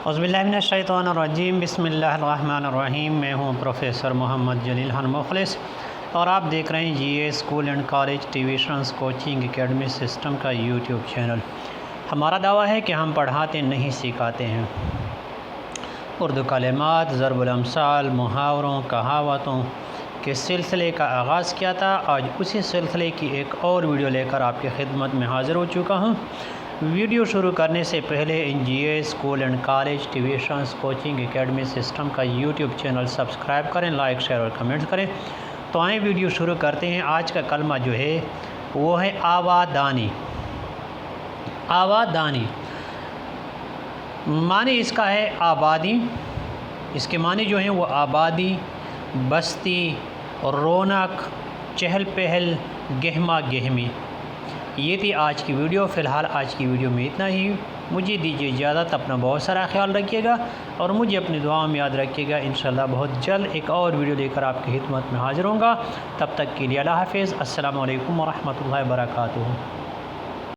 اعوذ باللہ من الشیطان الرجیم، بسم اللہ الرحمن الرحیم۔ میں ہوں پروفیسر محمد جلیل خان مخلص اور آپ دیکھ رہے ہیں G A school and college tuitions coaching academy system کا یوٹیوب چینل۔ ہمارا دعویٰ ہے کہ ہم پڑھاتے نہیں سکھاتے ہیں۔ اردو کلمات، ضرب الامثال، محاوروں، کہاوتوں کے سلسلے کا آغاز کیا تھا۔ آج اسی سلسلے کی ایک اور ویڈیو لے کر آپ کی خدمت میں حاضر ہو چکا ہوں۔ ویڈیو شروع کرنے سے پہلے ان G A school and college tuitions coaching academy system کا یوٹیوب چینل سبسکرائب کریں، لائک، شیئر اور کمنٹ کریں۔ تو آئیں ویڈیو شروع کرتے ہیں۔ آج کا کلمہ جو ہے وہ ہے آبادانی۔ آبادانی معنی اس کا ہے آبادی۔ اس کے معنی جو ہیں وہ آبادی، بستی، رونق، چہل پہل، گہما گہمی۔ یہ تھی آج کی ویڈیو۔ فی الحال آج کی ویڈیو میں اتنا ہی۔ مجھے دیجیے اجازت۔ اپنا بہت سارا خیال رکھیے گا اور مجھے اپنی دعاؤں میں یاد رکھیے گا۔ انشاءاللہ بہت جلد ایک اور ویڈیو لے کر آپ کی خدمت میں حاضر ہوں گا۔ تب تک کے لیے اللہ حافظ۔ السلام علیکم ورحمۃ اللہ وبرکاتہ۔